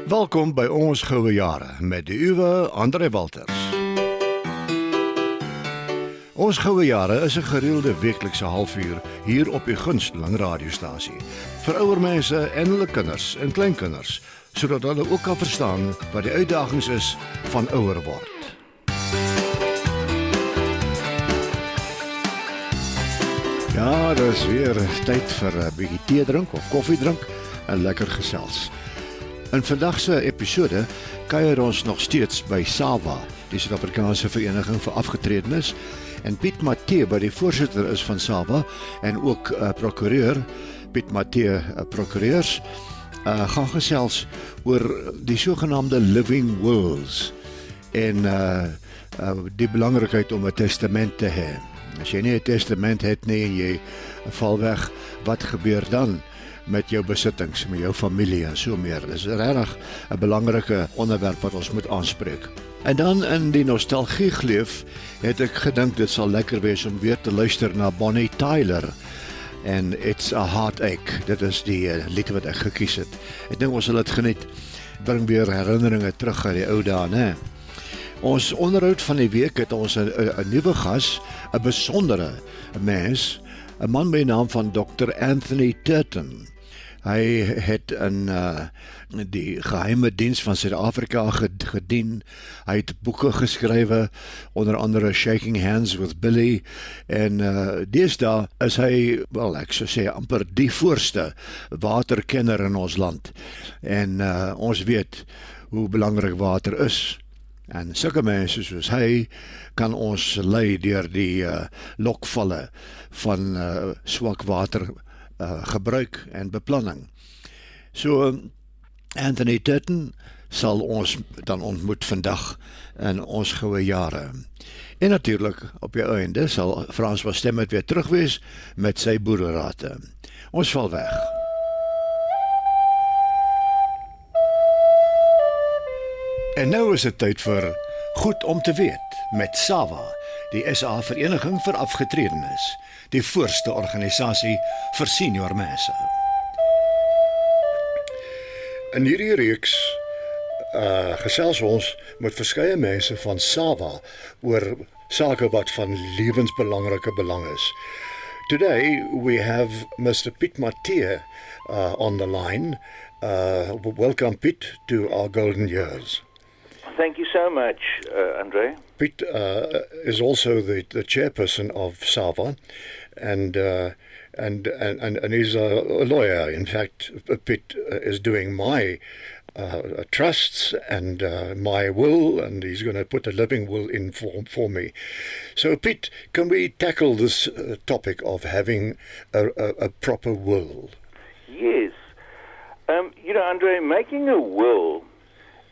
Welkom by Ons Goue Jare met die uwe Andre Walters. Ons Goue Jare is 'n gereelde weeklikse halfuur hier op die gunsteling radiostasie vir ouer mense en hulle kinders en kleinkinders, sodat hulle ook kan verstaan wat die uitdagings is van ouer word. Ja, dit is weer tyd vir 'n bietjie tee drink of koffie drink en lekker gesels. In vandag se episode kuier ons nog steeds by SAWA, die Suid-Afrikaanse Vereniging vir Afgetredenes, en Piet Matthee, by die voorsitter is van SAWA en ook prokureur, Piet Matthee, prokureurs, gaan gesels oor die sogenaamde living wills en die belangrikheid om 'n testament te hê. As jy nie 'n testament het nie en jy val weg, wat gebeur dan met jou besittings, met jou familie en so meer? Dis regtig 'n belangrike onderwerp wat ons moet aanspreek. En dan in die nostalgie gleef, het ek gedink dit sal lekker wees om weer te luister na Bonnie Tyler en It's a Heartache. Dit is die lied wat ek gekies het. Ek dink ons sal dit geniet. Bring weer herinneringe terug aan die ou dae, né? Ons onderhoud van die week het ons 'n nuwe gas, 'n besondere mens, 'n man by die naam van Dr. Anthony Turton. Hy het in die geheime diens van Suid-Afrika gedien. Hy het boeke geskrywe, onder andere Shaking Hands with Billy, en deesdae is hy, wel ek sou sê, amper die voorste waterkenner in ons land. En ons weet hoe belangrik water is. En sulke mense soos hy kan ons lei deur die lokvalle van swak water gebruik en beplanning. So Anthony Turton sal ons dan ontmoet vandag in Ons Goue Jare. En natuurlik op die einde sal Frans van Stemmet weer terug wees met sy boererate. Ons val weg. En nou is dit tyd vir Goed om te weet met SAWA, die SA Vereniging vir Afgetredenes, die voorste organisasie vir senior mense. In hierdie reeks gesels ons met verskeie mense van SAWA oor sake wat van lewensbelangrike belang is. Today we have Mr. Piet Matthee on the line. Welcome, Piet, to our golden years. Thank you so much, Andre. Piet is also the chairperson of SAWA, and he's a lawyer. In fact, Piet is doing my trusts and my will, and he's going to put a living will in for me. So, Piet, can we tackle this topic of having a proper will? Yes. Andre, making a will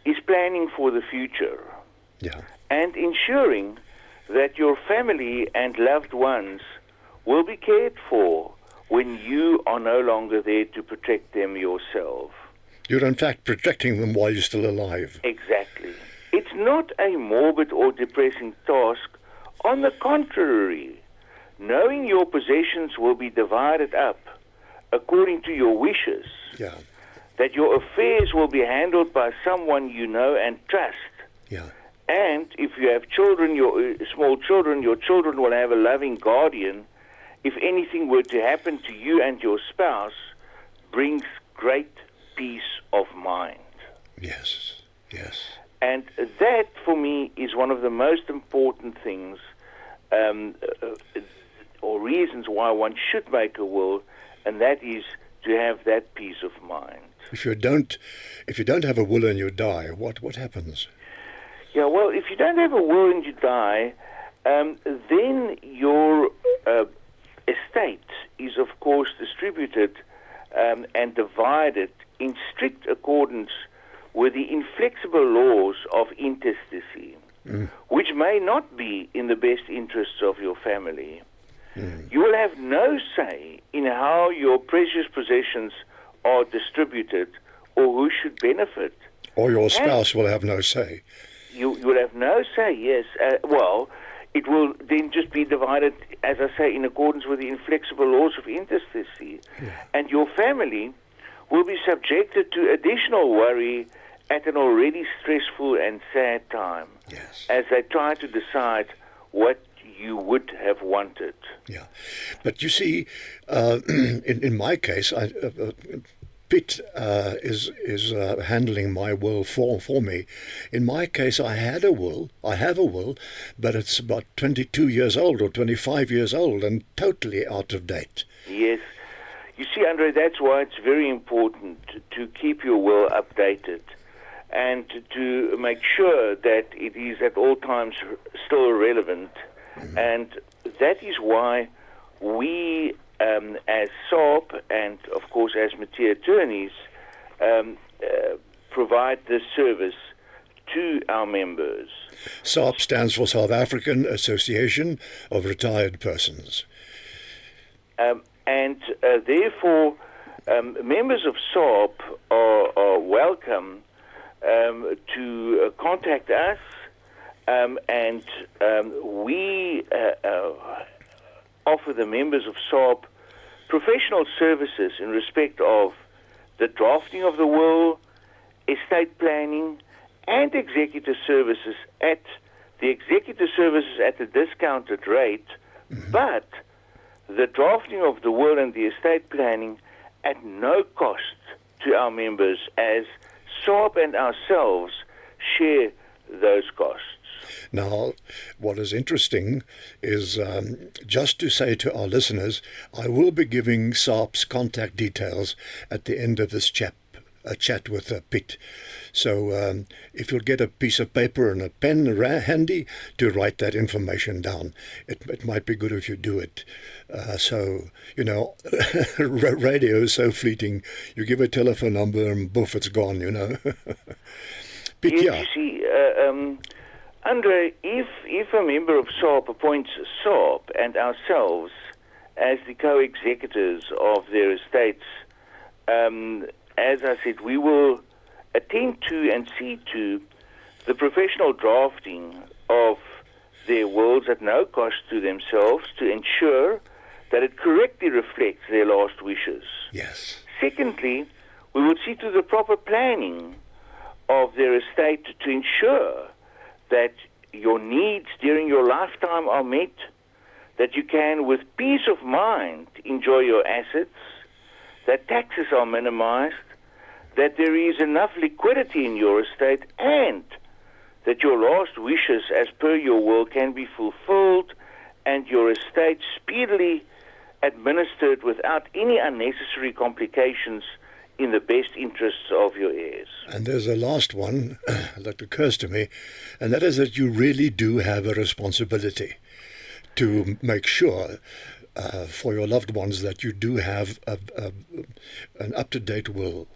is planning for the future. Yeah. And ensuring that your family and loved ones will be cared for when you are no longer there to protect them yourself. You're in fact protecting them while you're still alive. Exactly. It's not a morbid or depressing task. On the contrary, knowing your possessions will be divided up according to your wishes, Yeah. that your affairs will be handled by someone you know and trust. Yeah. And if you have children, your small children, your children will have a loving guardian. If anything were to happen to you and your spouse, brings great peace of mind. Yes. Yes. And that, for me, is one of the most important things or reasons why one should make a will, and that is to have that peace of mind. If you don't have a will and you die, what happens? Yeah, well, if you don't have a will and you die, then your estate is, of course, distributed and divided in strict accordance with the inflexible laws of intestacy, which may not be in the best interests of your family. You will have no say in how your precious possessions are distributed or who should benefit. Or your spouse will have no say. You will have no say, yes. It will then just be divided, as I say, in accordance with the inflexible laws of intestacy. Yeah. And your family will be subjected to additional worry at an already stressful and sad time, Yes. as they try to decide what you would have wanted. Yeah, but you see, in my case, Pitt is handling my will for me. In my case, I have a will, but it's about 22 years old or 25 years old and totally out of date. Yes. You see, Andre, that's why it's very important to keep your will updated and to make sure that it is at all times still relevant. And that is why we, as SARP and, of course, as Matea attorneys, provide this service to our members. SARP stands for South African Association of Retired Persons. And therefore, members of SARP are welcome to contact us, and we offer the members of SARP professional services in respect of the drafting of the will, estate planning, and executive services at the discounted rate, but the drafting of the will and the estate planning at no cost to our members, as SARP and ourselves share those costs. Now, what is interesting is just to say to our listeners, I will be giving SARP's contact details at the end of this chat with Pitt. So if you'll get a piece of paper and a pen handy to write that information down, it might be good if you do it. So, you know, radio is so fleeting. You give a telephone number and boof, it's gone, you know. Pitt, yes, yeah. you see, Andre, if a member of SARP appoints SARP and ourselves as the co-executors of their estates, as I said, we will attend to and see to the professional drafting of their wills at no cost to themselves to ensure that it correctly reflects their last wishes. Yes. Secondly, we will see to the proper planning of their estate to ensure that your needs during your lifetime are met, that you can, with peace of mind, enjoy your assets, that taxes are minimized, that there is enough liquidity in your estate, and that your last wishes as per your will can be fulfilled and your estate speedily administered without any unnecessary complications in the best interests of your heirs. And there's a last one that occurs to me, and that is that you really do have a responsibility to make sure for your loved ones that you do have an up-to-date will.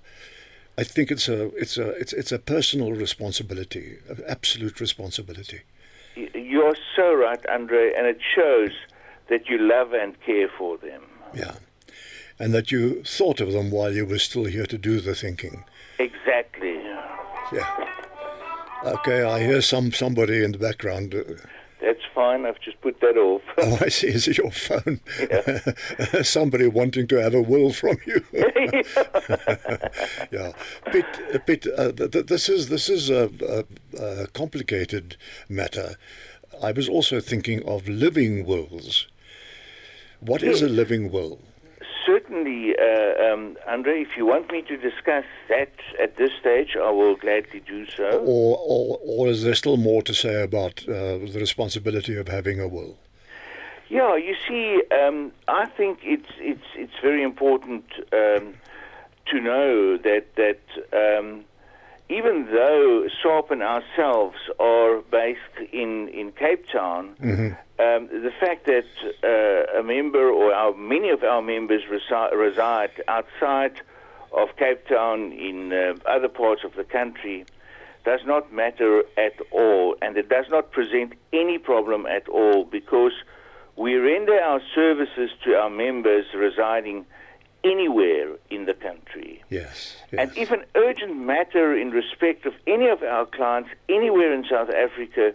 I think it's a personal responsibility, an absolute responsibility. You're so right, Andre, and it shows that you love and care for them. Yeah, and that you thought of them while you were still here to do the thinking. Exactly. Yeah. Okay, I hear somebody in the background. That's fine. I've just put that off. Oh, I see. Is it your phone? Yeah. Somebody wanting to have a will from you. Yeah. Pitt, this is a complicated matter. I was also thinking of living wills. What is a living will? Certainly, Andre, if you want me to discuss that at this stage, I will gladly do so. Or is there still more to say about the responsibility of having a will? Yeah, you see, I think it's very important to know that even though SARP and ourselves are based in Cape Town, the fact that a member or many of our members reside outside of Cape Town in other parts of the country does not matter at all, and it does not present any problem at all, because we render our services to our members residing anywhere in the country. Yes. And if an urgent matter in respect of any of our clients anywhere in South Africa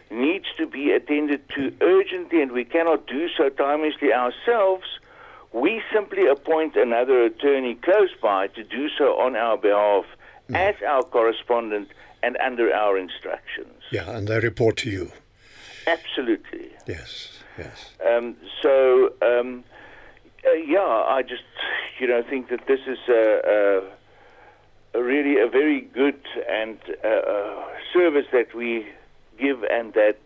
needs to be attended to urgently, and we cannot do so timelessly ourselves, we simply appoint another attorney close by to do so on our behalf as our correspondent and under our instructions. Yeah, and they report to you. Absolutely. Yes, yes. I just, think that this is really a very good and service that we give, and that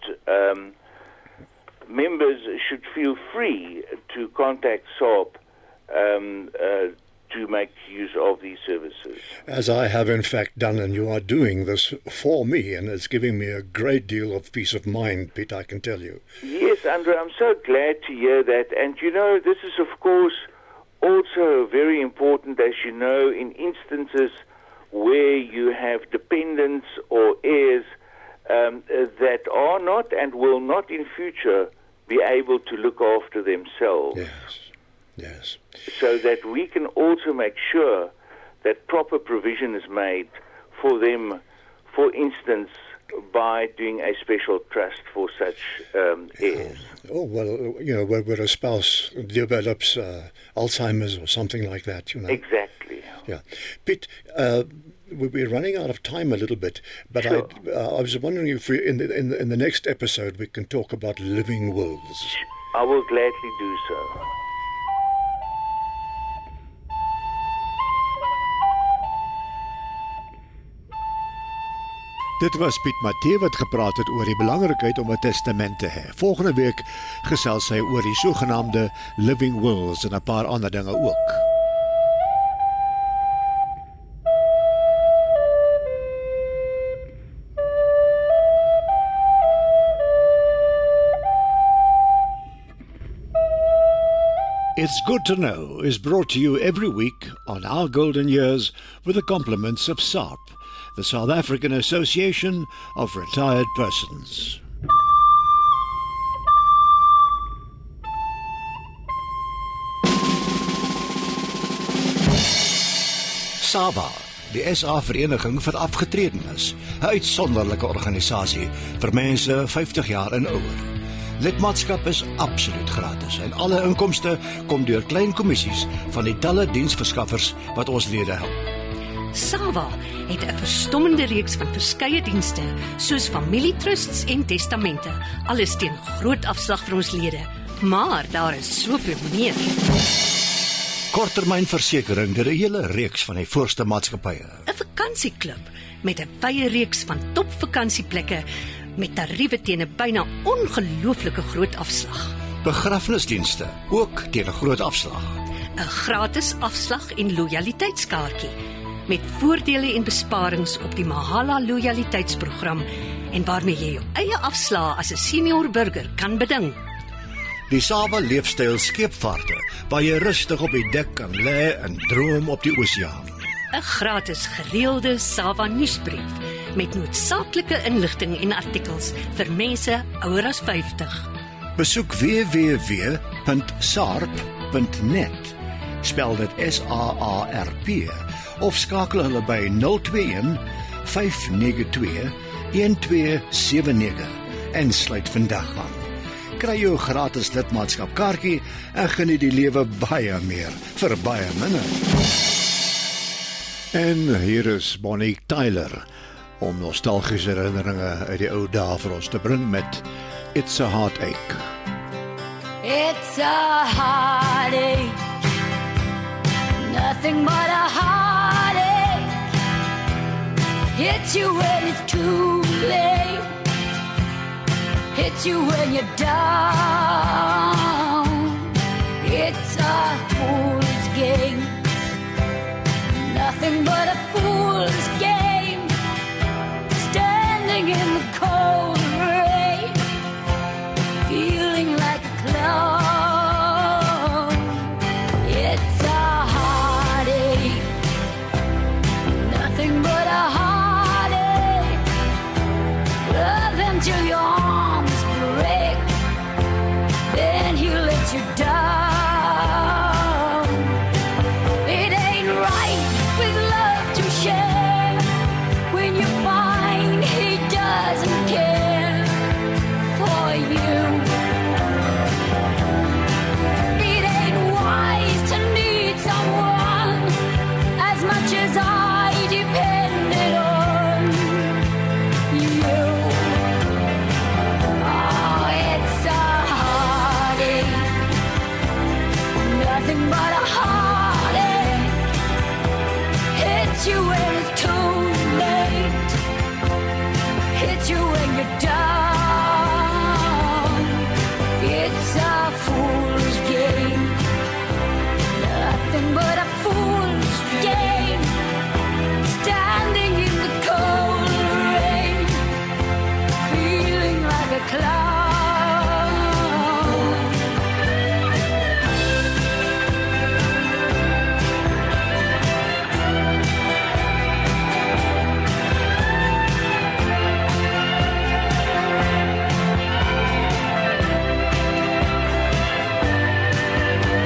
members should feel free to contact SARP to make use of these services. As I have in fact done, and you are doing this for me, and it's giving me a great deal of peace of mind, Pete, I can tell you. Yes, Andrew, I'm so glad to hear that. And this is of course also very important, as you know, in instances where you have dependents or heirs that are not and will not in future be able to look after themselves. Yes. So that we can also make sure that proper provision is made for them, for instance, by doing a special trust for such heirs. Oh, well, where a spouse develops Alzheimer's or something like that, Exactly. Yeah. Pete, we're running out of time a little bit, but Sure. I was wondering if in the next episode we can talk about living wills. I will gladly do so. Dit was Piet Matthee wat gepraat het oor die belangrikheid om 'n testament te hê. Volgende week gesels hy oor die sogenaamde living wills en 'n paar ander dinge ook. It's Good to Know is brought to you every week on Our Golden Years with the compliments of SARP, the South African Association of Retired Persons. SAVA, die SA Vereniging vir Afgetredenes, 'n uitsonderlike organisasie vir mense 50 jaar en ouer. Lidmaatskap is absoluut gratis en alle inkomste kom deur klein kommissies van die talle diensverskaffers wat ons lede help. SAVA het 'n verstommende reeks van verskeie dienste, soos familietrusts en testamente, alles teen groot afslag vir ons lede. Maar daar is soveel meer. Korttermynversekering deur 'n hele reeks van die voorste maatskappye. 'n Vakansieklub met 'n wye reeks van topvakansieplekke met tariewe teen 'n byna ongelooflike groot afslag. Begrafnisdienste, ook teen 'n groot afslag. 'n Gratis afslag en lojaliteitskaartjie met voordele en besparings op die Mahala lojaliteitsprogram en waarmee jy jou eie afslae as 'n senior burger kan beding. Die SAVA leefstyl skeepvaarte, waar jy rustig op die dek kan lê en droom op die oseaan. 'n Gratis gereelde SAVA nuusbrief met noodsaaklike inligting en artikels vir mense ouer as 50. Besoek www.sarp.net, spel dit SAARP, of skakel hulle by 021 592 1279 en sluit vandag aan. Kry jou gratis lidmaatskapkaartjie en geniet die lewe baie meer vir baie minder. En hier is Bonnie Tyler om nostalgiese herinneringe uit die ou dae vir ons te bring met It's a Heartache. It's a heartache, nothing but a heartache. Hits you when it's too late, hits you when you're down. It's a fool's game, nothing but a fool's game. Standing in the cold rain, feeling like a clown. It's a heartache, nothing but a heartache. Love him till your arms break, then he lets you down. It ain't right with love to share when you find he doesn't care for you. It ain't wise to need someone as much as I depend hits you when it's too late, hits you when you're down. It's a fool's game, nothing but a fool's game. Standing in the cold rain, feeling like a clown.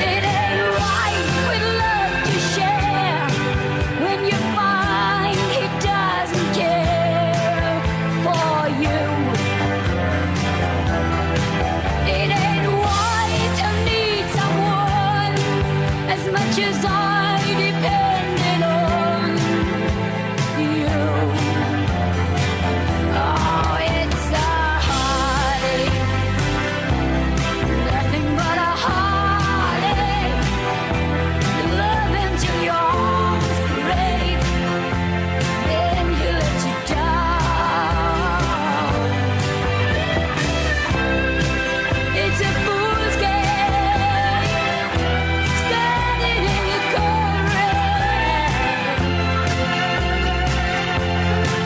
It ain't right with love to share when you find he doesn't care for you. It ain't wise to need someone as much as I depended on you. Oh, it's a heartache, nothing but a heartache. You love him till your arms break, then he lets you down. It's a fool's game, standing in the cold rain,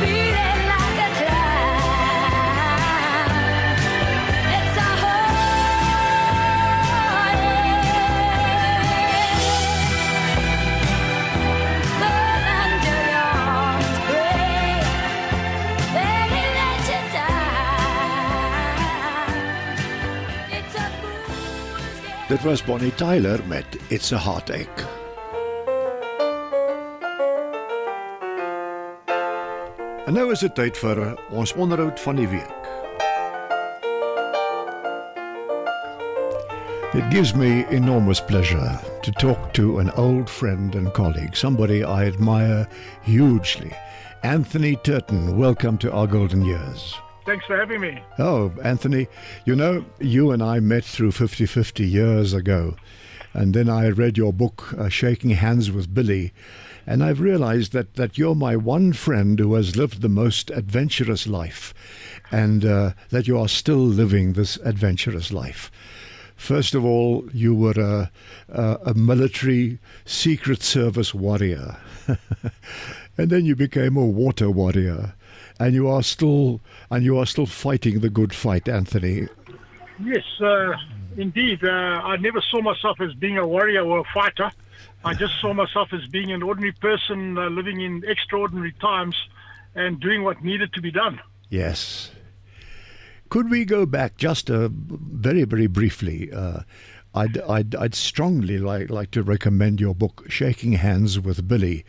feeling like a clown. It's a heartache, love until your arms break, then he lets you down. It's a fool's game. Dit was Bonnie Tyler met It's a Heartache. En nou is dit tyd vir ons onderhoud van die week. It gives me enormous pleasure to talk to an old friend and colleague, somebody I admire hugely. Anthony Turton, welcome to Our Golden Years. Thanks for having me. Oh, Anthony, you know, you and I met through 50/50 years ago, and then I read your book, Shaking Hands with Billy, and I've realized that you're my one friend who has lived the most adventurous life, and that you are still living this adventurous life. First of all, you were a military Secret Service warrior, and then you became a water warrior, and you are still fighting the good fight, Anthony. Yes, indeed. I never saw myself as being a warrior or a fighter. I just saw myself as being an ordinary person living in extraordinary times and doing what needed to be done. Yes. Could we go back just very, very briefly? I'd strongly like to recommend your book, Shaking Hands with Billy,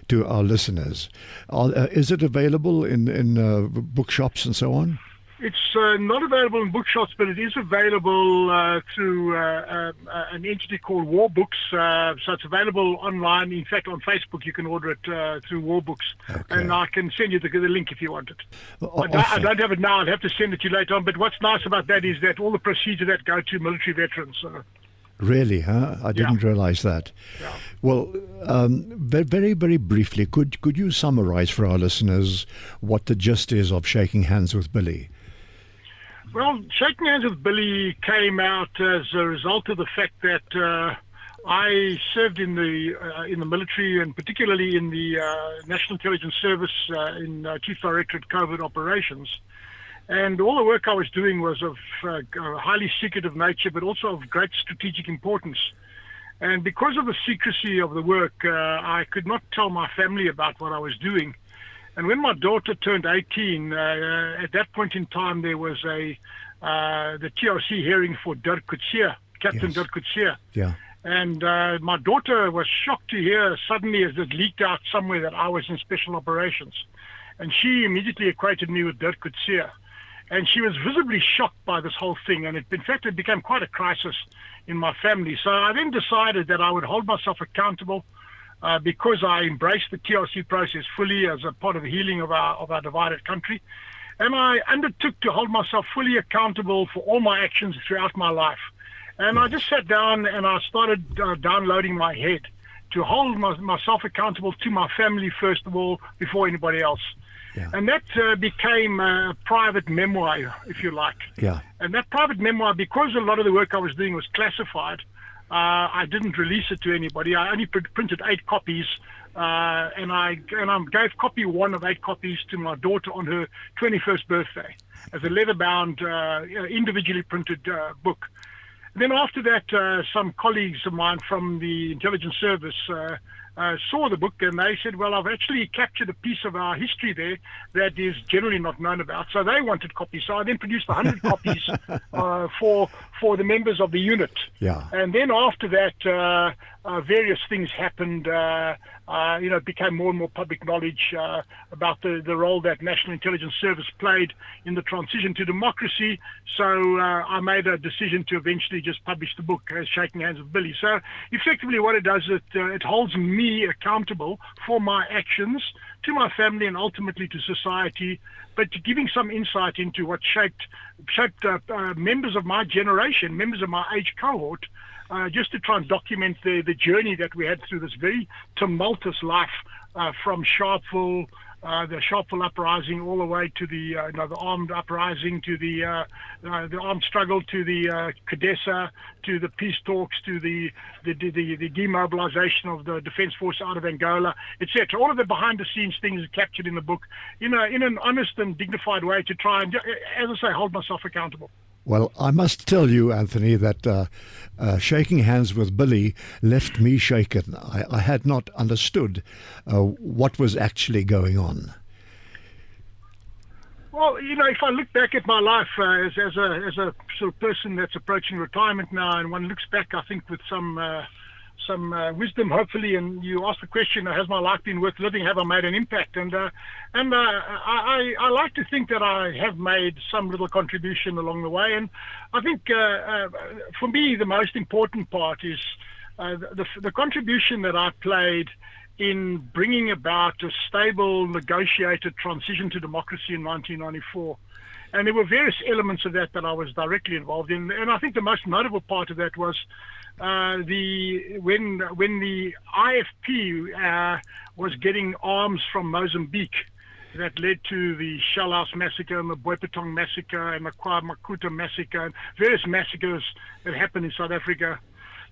to our listeners. Is it available in bookshops and so on? It's not available in bookshops, but it is available through an entity called War Books. So it's available online. In fact, on Facebook, you can order it through War Books. Okay. And I can send you the link if you want it. I Awesome. don't have it now. I'll have to send it to you later on. But what's nice about that is that all the proceeds of that go to military veterans. Really, huh? I didn't realize that. Yeah. Well, very, very briefly, could you summarize for our listeners what the gist is of Shaking Hands with Billy? Well, Shaking Hands with Billy came out as a result of the fact that I served in the military, and particularly in the National Intelligence Service in Chief Directorate Covert Operations. And all the work I was doing was of highly secretive nature, but also of great strategic importance. And because of the secrecy of the work, I could not tell my family about what I was doing. And when my daughter turned 18, at that point in time, there was the TRC hearing for Dirk Coetzee, Captain Yes. Dirk Coetzee. Yeah. And my daughter was shocked to hear suddenly, as it leaked out somewhere, that I was in special operations. And she immediately equated me with Dirk Coetzee. And she was visibly shocked by this whole thing. And in fact, it became quite a crisis in my family. So I then decided that I would hold myself accountable because I embraced the TRC process fully as a part of the healing of our divided country. And I undertook to hold myself fully accountable for all my actions throughout my life. And I just sat down and I started downloading my head hold myself accountable to my family first of all, before anybody else. Yeah. And that became a private memoir, if you like. Yeah. And that private memoir, because a lot of the work I was doing was classified, I didn't release it to anybody. I only printed 8 copies, and I gave copy 1 of 8 copies to my daughter on her 21st birthday as a leather-bound, individually printed book. And then after that, some colleagues of mine from the intelligence service saw the book, and they said, well, I've actually captured a piece of our history there that is generally not known about. So they wanted copies. So I then produced 100 copies for the members of the unit. Yeah. And then after that, various things happened. It became more and more public knowledge about the role that National Intelligence Service played in the transition to democracy. So I made a decision to eventually just publish the book, Shaking Hands with Billy. So effectively what it does, it holds me accountable for my actions to my family and ultimately to society, but giving some insight into what shaped members of my generation, members of my age cohort, just to try and document the journey that we had through this very tumultuous life, from Sharpeville, the Sharpeville uprising, all the way to the armed uprising, to the armed struggle, to the Cadessa, to the peace talks, to the demobilization of the defense force out of Angola, etc. All of the behind-the-scenes things are captured in the book, in an honest and dignified way to try and, as I say, hold myself accountable. Well, I must tell you, Anthony, that Shaking Hands with Billy left me shaken. I had not understood what was actually going on. Well, if I look back at my life as a sort of person that's approaching retirement now, and one looks back, I think, with some wisdom, hopefully, and you ask the question, has my life been worth living? Have I made an impact? And I like to think that I have made some little contribution along the way. And I think for me, the most important part is the contribution that I played in bringing about a stable, negotiated transition to democracy in 1994. And there were various elements of that I was directly involved in. And I think the most notable part of that was when the IFP was getting arms from Mozambique, that led to the Shell House massacre and the Boipatong massacre and the KwaMakuta massacre and various massacres that happened in South Africa.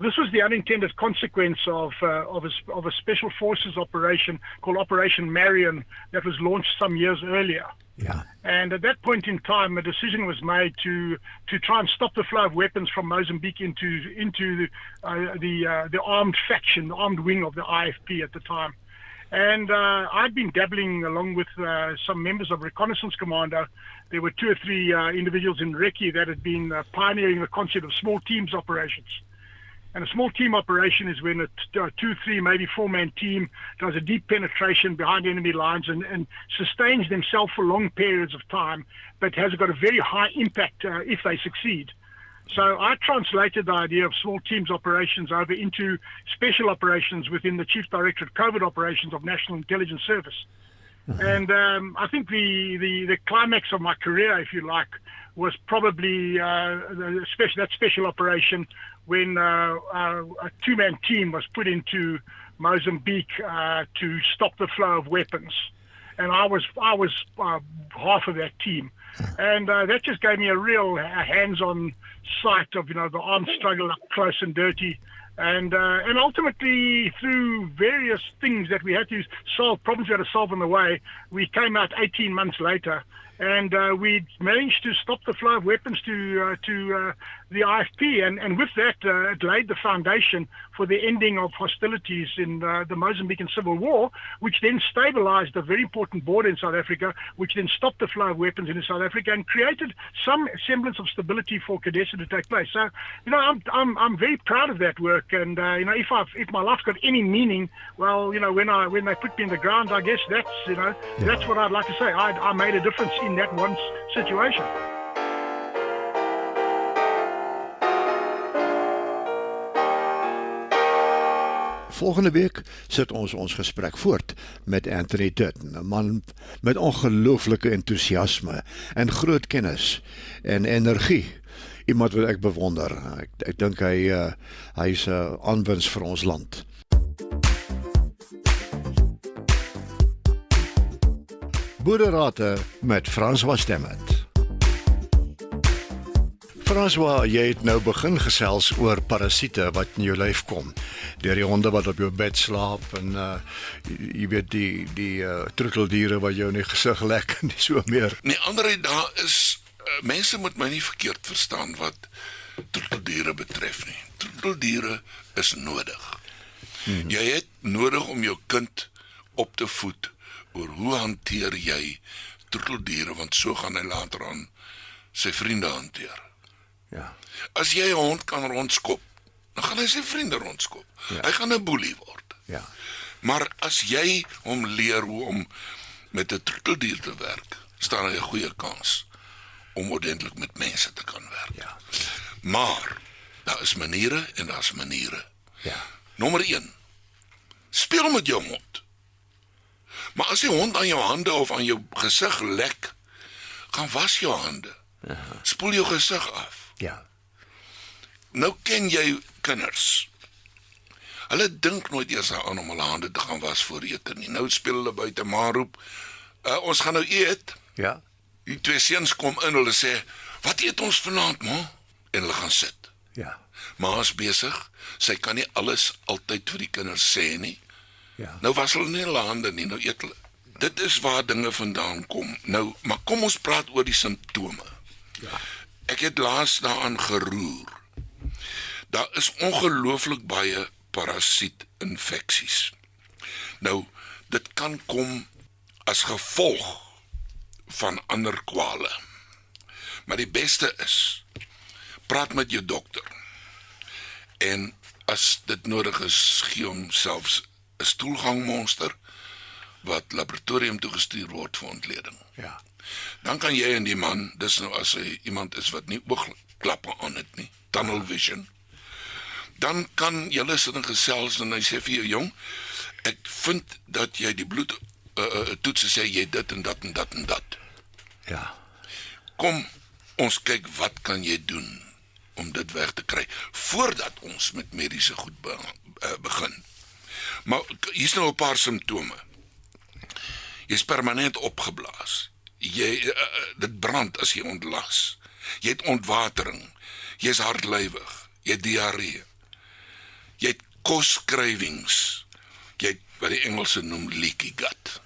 This was the unintended consequence of a special forces operation called Operation Marion that was launched some years earlier. Yeah. And at that point in time, a decision was made to try and stop the flow of weapons from Mozambique into the armed faction, the armed wing of the IFP at the time. And I'd been dabbling along with some members of Reconnaissance Commando. There were 2 or 3 individuals in Recce that had been pioneering the concept of small teams operations. And a small team operation is when a 2, 3, maybe 4-man team does a deep penetration behind enemy lines and sustains themselves for long periods of time, but has got a very high impact if they succeed. So I translated the idea of small teams operations over into special operations within the Chief Directorate COVID Operations of National Intelligence Service. And I think the climax of my career, if you like, was probably that special operation when a 2-man team was put into Mozambique to stop the flow of weapons. And I was half of that team. And that just gave me a real hands-on sight of, the armed struggle up close and dirty. And ultimately, through various things that we had to solve, problems we had to solve on the way, we came out 18 months later, and we managed to stop the flow of weapons to the IFP, and with that, it laid the foundation for the ending of hostilities in the Mozambican Civil War, which then stabilized a very important border in South Africa, which then stopped the flow of weapons into South Africa and created some semblance of stability for Cadessa to take place. So, I'm very proud of that work, and if my life's got any meaning, well, when they put me in the ground, I guess that's what I'd like to say. I made a difference in that one situation. Volgende week sit ons gesprek voort met Anthony Tutton, 'n man met ongelooflike entoesiasme en groot kennis en energie. Iemand wat ek bewonder. Ek dink hy's 'n aanwinst vir ons land. Boerderate met François Stemmet. François, jy het nou begin gesels oor parasiete wat in jou lyf kom. Deur die honde wat op jou bed slaap en jy weet die troeteldiere wat jou in die gesig lek en so meer. Nee, Andre, daar is mense moet my nie verkeerd verstaan wat troeteldiere betref nie. Troeteldiere is nodig. Jy het nodig om jou kind op te voed oor hoe hanteer jy troeteldiere, want so gaan hy later aan sy vriende hanteer. Ja. As jy 'n hond kan rondskop, dan gaan hy sy vriende rondskop. Ja. Hy gaan 'n boelie word. Ja. Maar as jy hom leer hoe om met 'n troeteldier te werk, staan hy 'n goeie kans om ordentlik met mense te kan werk. Ja. Maar daar is maniere en daar's maniere. Ja. Nommer 1. Speel met jou hond. Maar as die hond aan jou hande of aan jou gesig lek, gaan was jou hande. Spoel jou gesig af. Ja. Nou ken jy kinders. Hulle dink nooit eers aan om hulle hande te gaan was voor ete nie. Nou speel hulle buite, maar roep, ons gaan nou eet. Ja. Die 2 seuns kom in, hulle sê, wat eet ons vanaand, ma? En hulle gaan sit. Ja. Ma is besig, sy kan nie alles altyd vir die kinders sê nie. Ja. Nou was hulle nie hulle hande nie, nou eet hulle. Dit is waar dinge vandaan kom. Nou, maar kom ons praat oor die simptome. Ja. Ek het laas daaraan geroer. Daar is ongelooflik baie parasietinfeksies. Nou, dit kan kom as gevolg van ander kwale. Maar die beste is, praat met jou dokter. En as dit nodig is, gee hom selfs 'n stoelgangmonster wat laboratorium toegestuur word vir ontleding. Ja. Dan kan jy en die man, dis nou as hy iemand is wat nie oogklappe aan het nie, tunnel vision, dan kan julle sit en gesels en hy sê vir jou, jong, ek vind dat jy die bloed toetse sê jy dit en dat en dat en dat. Ja. Kom, ons kyk wat kan jy doen om dit weg te kry, voordat ons met mediese goed begin. Maar hier's nou 'n paar simptome. Jy's permanent opgeblaas. Dit brand as jy ontlas. Jy het ontwatering. Jy's hartlywig. Jy het diarree. Jy het koskrywings. Jy het wat die Engelse noem leaky gut.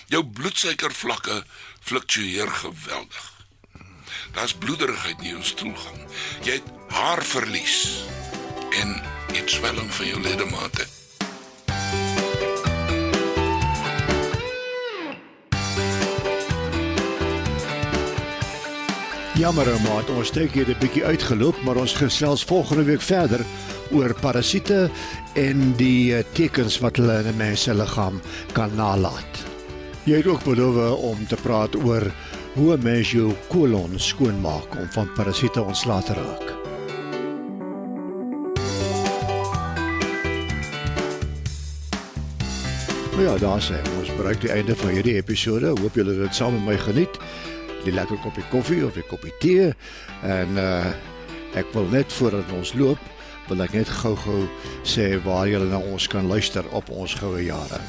Jou bloedsuikervlakke fluktueer geweldig. Daar's bloederigheid in jou stoelgang. Jy het haarverlies en jy het swelling van jou ledemate. Jammer maat, ons tyd het 'n bietjie uitgeloop, maar ons gesels volgende week verder oor parasiete en die tekens wat hulle in 'n mens se liggaam kan nalat. Jy het ook beloof om te praat oor hoe 'n mens jou kolon skoonmaak om van parasiete ontslae te raak. Nou ja, daar sê ons bereik die einde van hierdie episode. Hoop julle het dit saam met my geniet. 'n Lekker koppie koffie of 'n koppie tee en ek wil net voordat ons loop, wil ek net gou-gou sê waar julle na ons kan luister op Ons Goue Jare.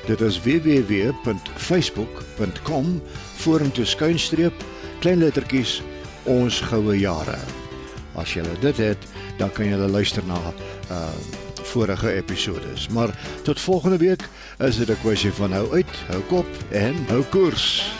Dit is www.facebook.com// klein lettertjies Ons Goue Jare. As julle dit het, dan kan julle luister na vorige episodes. Maar tot volgende week is dit 'n kwessie van hou uit, hou kop en hou koers.